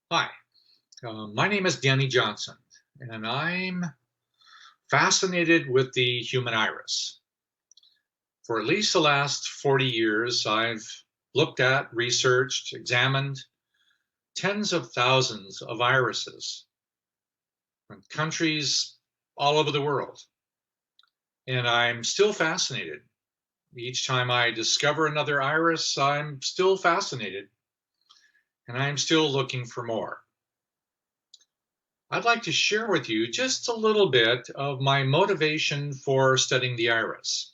Hi, my name is Danny Johnson, and I'm fascinated with the human iris. For at least the last 40 years, I've looked at, researched, examined tens of thousands of irises from countries all over the world. And I'm still fascinated. Each time I discover another iris, I'm still fascinated, and I'm still looking for more. I'd like to share with you just a little bit of my motivation for studying the iris.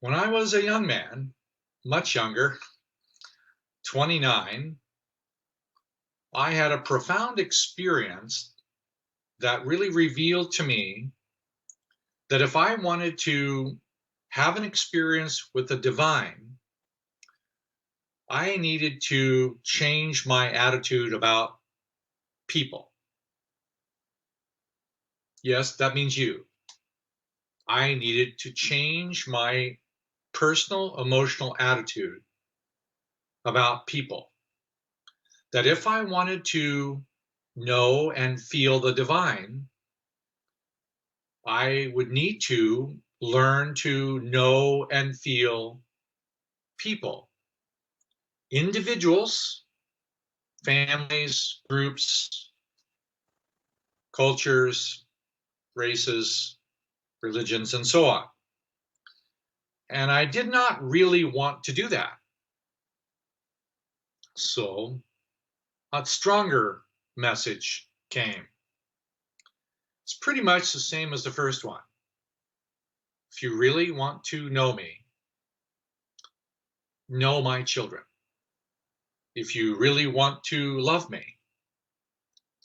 When I was a young man, much younger, 29, I had a profound experience that really revealed to me that if I wanted to have an experience with the divine, I needed to change my attitude about people. Yes, that means you. I needed to change my personal emotional attitude about people. That if I wanted to know and feel the divine, I would need to learn to know and feel people, individuals, families, groups, cultures, races, religions, and so on. And I did not really want to do that. So a stronger message came. It's pretty much the same as the first one. If you really want to know me, know my children. If you really want to love me,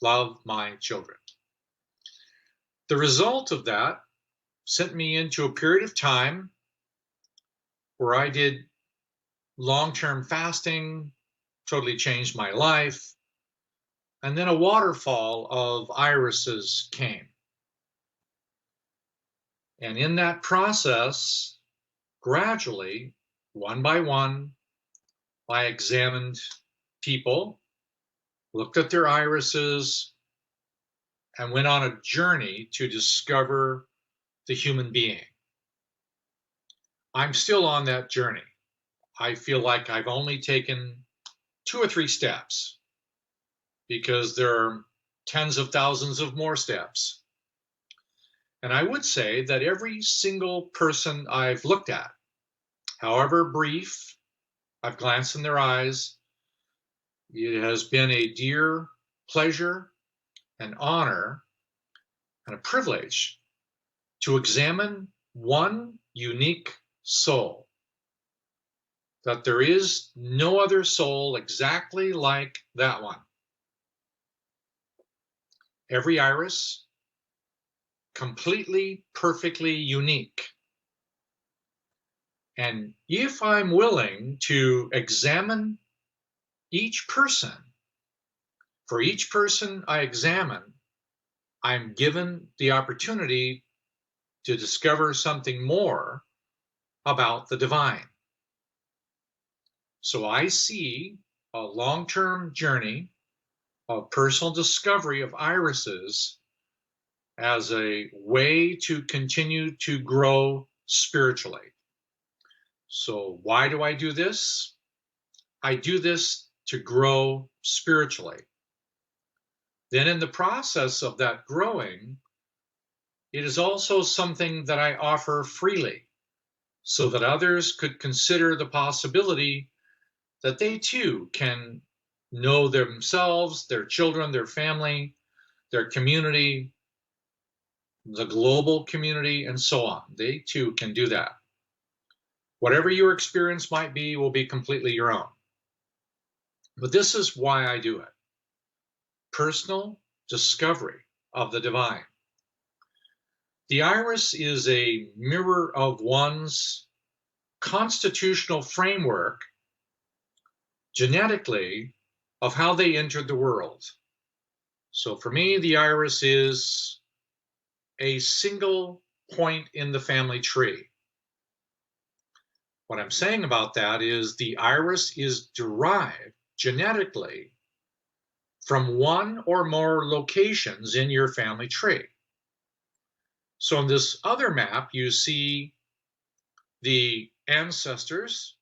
love my children. The result of that sent me into a period of time where I did long-term fasting, totally changed my life, and then a waterfall of irises came. And in that process, gradually, one by one, I examined people, looked at their irises, and went on a journey to discover the human being. I'm still on that journey. I feel like I've only taken 2 or 3 steps because there are tens of thousands of more steps. And I would say that every single person I've looked at, however brief, I've glanced in their eyes, it has been a dear pleasure, an honor, and a privilege to examine one unique soul. That there is no other soul exactly like that one. Every iris, completely, perfectly unique. And if I'm willing to examine each person, for each person I examine, I'm given the opportunity to discover something more about the divine. So I see a long-term journey of personal discovery of irises as a way to continue to grow spiritually. So why do I do this? I do this to grow spiritually. Then in the process of that growing, it is also something that I offer freely so that others could consider the possibility that they too can know themselves, their children, their family, their community, the global community, and so on. They too can do that. Whatever your experience might be will be completely your own. But this is why I do it. Personal discovery of the divine. The iris is a mirror of one's constitutional framework, genetically, of how they entered the world. So for me, the iris is a single point in the family tree. What I'm saying about that is the iris is derived genetically from one or more locations in your family tree. So in this other map, you see the ancestors,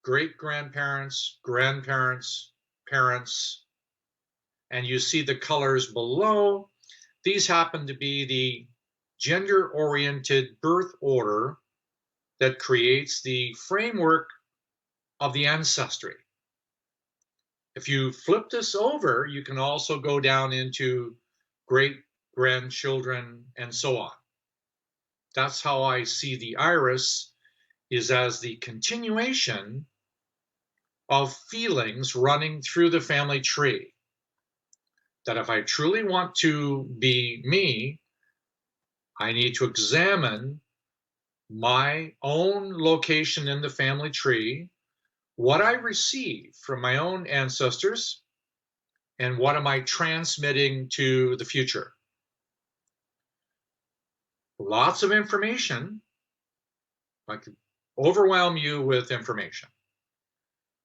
great-grandparents, grandparents, parents, and you see the colors below. These happen to be the gender-oriented birth order that creates the framework of the ancestry. If you flip this over, you can also go down into great-grandchildren and so on. That's how I see the iris, is as the continuation of feelings running through the family tree. That if I truly want to be me, I need to examine my own location in the family tree, what I receive from my own ancestors, and what am I transmitting to the future. Lots of information. I could overwhelm you with information.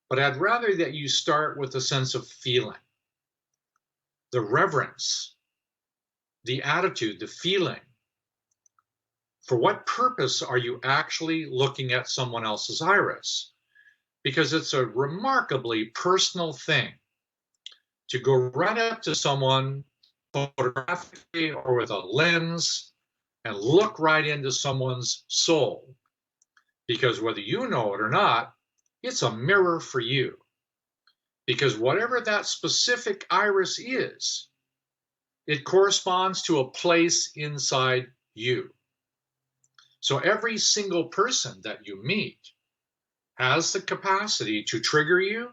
But I'd rather that you start with a sense of feeling, the reverence, the attitude, the feeling. For what purpose are you actually looking at someone else's iris? Because it's a remarkably personal thing to go right up to someone photographically or with a lens and look right into someone's soul. Because whether you know it or not, it's a mirror for you. Because whatever that specific iris is, it corresponds to a place inside you. So every single person that you meet has the capacity to trigger you,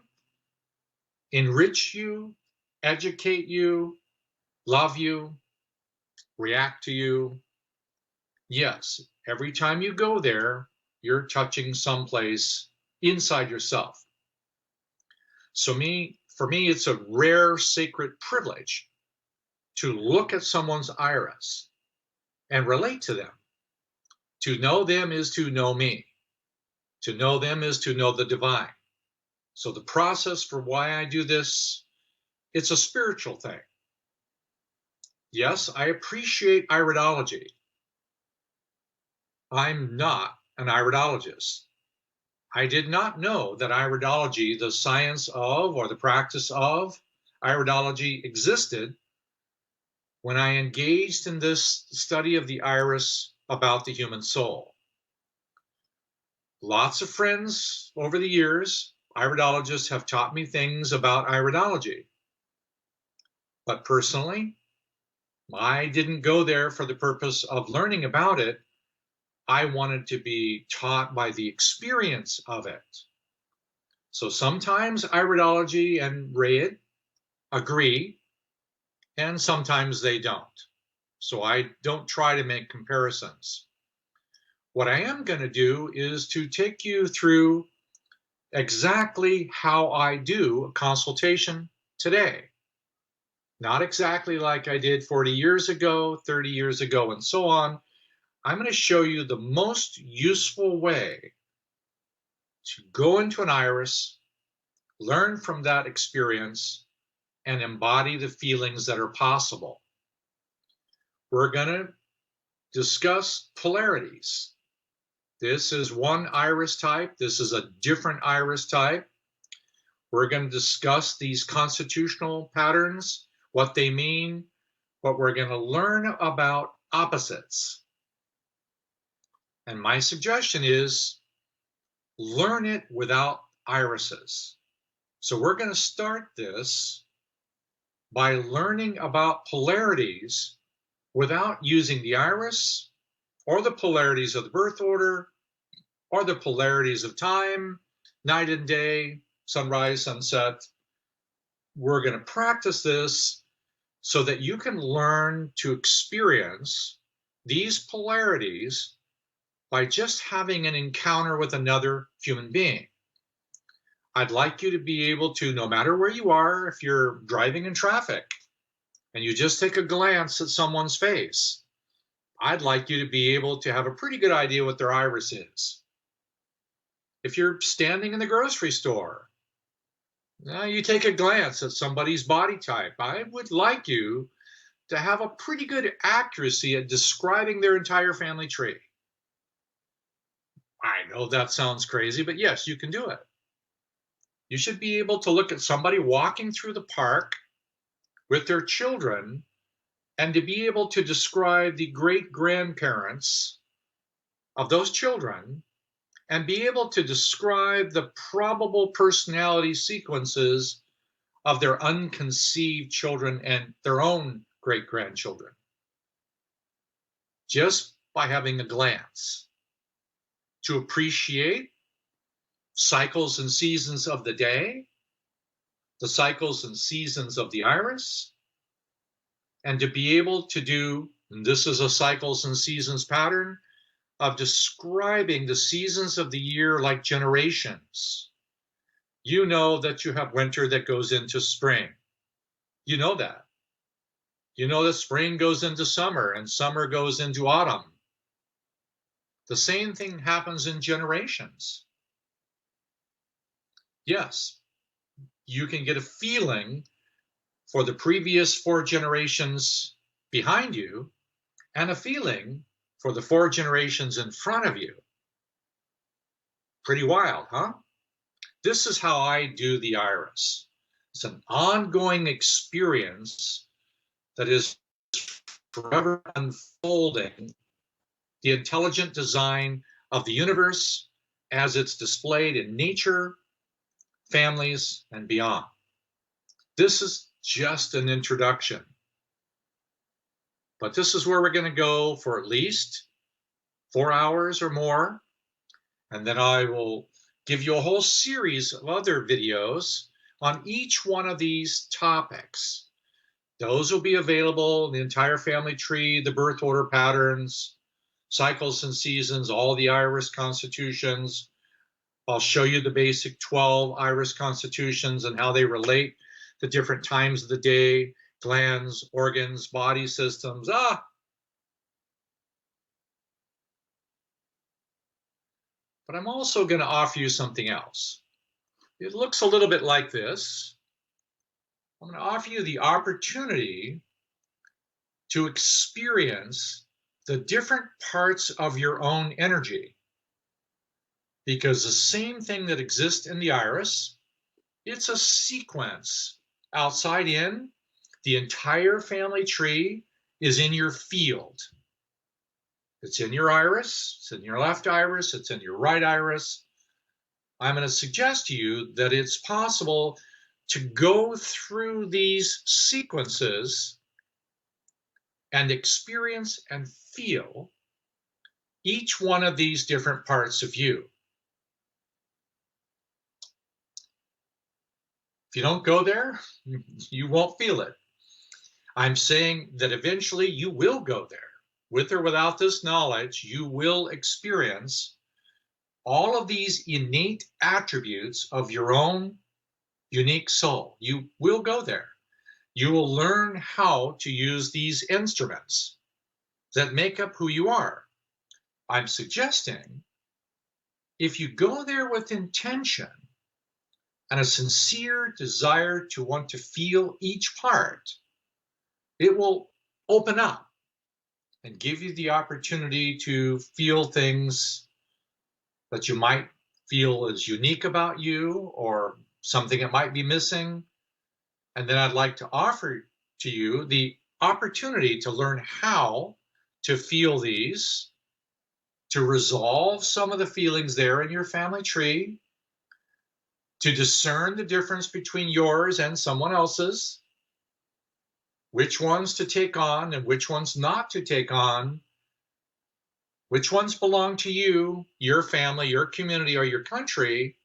enrich you, educate you, love you, react to you. Yes, every time you go there, you're touching someplace inside yourself. So for me, it's a rare sacred privilege to look at someone's iris and relate to them. To know them is to know me. To know them is to know the divine. So the process for why I do this, it's a spiritual thing. Yes, I appreciate iridology. I'm not an iridologist. I did not know that iridology, the science of or the practice of iridology, existed when I engaged in this study of the iris about the human soul. Lots of friends over the years, iridologists, have taught me things about iridology. But personally, I didn't go there for the purpose of learning about it. I wanted to be taught by the experience of it. So sometimes iridology and Rayid agree, and sometimes they don't. So I don't try to make comparisons. What I am going to do is to take you through exactly how I do a consultation today. Not exactly like I did 40 years ago, 30 years ago, and so on. I'm going to show you the most useful way to go into an iris, learn from that experience, and embody the feelings that are possible. We're going to discuss polarities. This is one iris type. This is a different iris type. We're going to discuss these constitutional patterns, what they mean, but we're going to learn about opposites. And my suggestion is learn it without irises. So we're going to start this by learning about polarities without using the iris or the polarities of the birth order or the polarities of time, night and day, sunrise, sunset. We're going to practice this so that you can learn to experience these polarities by just having an encounter with another human being. I'd like you to be able to, no matter where you are, if you're driving in traffic and you just take a glance at someone's face, I'd like you to be able to have a pretty good idea what their iris is. If you're standing in the grocery store Now you take a glance at somebody's body type. I would like you to have a pretty good accuracy at describing their entire family tree. I know that sounds crazy, but yes, you can do it. You should be able to look at somebody walking through the park with their children and to be able to describe the great-grandparents of those children and be able to describe the probable personality sequences of their unconceived children and their own great-grandchildren, just by having a glance, to appreciate cycles and seasons of the day, the cycles and seasons of the iris, and to be able to do, and this is a cycles and seasons pattern, of describing the seasons of the year like generations. You know that you have winter that goes into spring. You know that. You know that spring goes into summer and summer goes into autumn. The same thing happens in generations. Yes, you can get a feeling for the previous 4 generations behind you and a feeling for the 4 generations in front of you. Pretty wild, huh? This is how I do the iris. It's an ongoing experience that is forever unfolding the intelligent design of the universe as it's displayed in nature, families, and beyond. This is just an introduction. But this is where we're going to go for at least 4 hours or more. And then I will give you a whole series of other videos on each one of these topics. Those will be available, the entire family tree, the birth order patterns, cycles and seasons, all the iris constitutions. I'll show you the basic 12 iris constitutions and how they relate to different times of the day, glands, organs, body systems. But I'm also going to offer you something else. It looks a little bit like this. I'm going to offer you the opportunity to experience the different parts of your own energy. Because the same thing that exists in the iris, it's a sequence outside in. The entire family tree is in your field. It's in your iris, it's in your left iris, it's in your right iris. I'm going to suggest to you that it's possible to go through these sequences and experience and feel each one of these different parts of you. If you don't go there, you won't feel it. I'm saying that eventually you will go there. With or without this knowledge, you will experience all of these innate attributes of your own unique soul. You will go there. You will learn how to use these instruments that make up who you are. I'm suggesting if you go there with intention and a sincere desire to want to feel each part, it will open up and give you the opportunity to feel things that you might feel is unique about you or something that might be missing. And then I'd like to offer to you the opportunity to learn how to feel these, to resolve some of the feelings there in your family tree, to discern the difference between yours and someone else's, which ones to take on and which ones not to take on, which ones belong to you, your family, your community, or your country,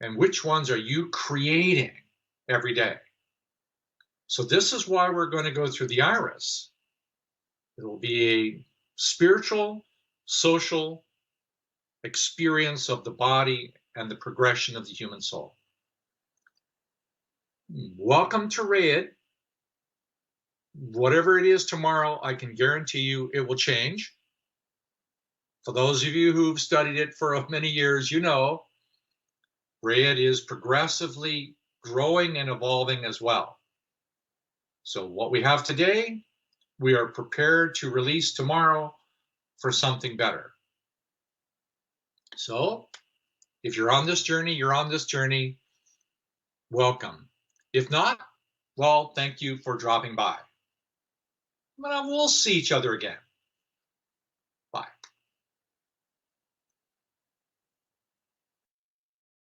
and which ones are you creating every day. So this is why we're going to go through the iris. It will be a spiritual, social experience of the body and the progression of the human soul. Welcome to Rayid. Whatever it is tomorrow, I can guarantee you it will change. For those of you who've studied it for many years, you know RAYID is progressively growing and evolving as well. So what we have today, we are prepared to release tomorrow for something better. So if you're on this journey, you're on this journey, welcome. If not, well, thank you for dropping by. But we'll see each other again.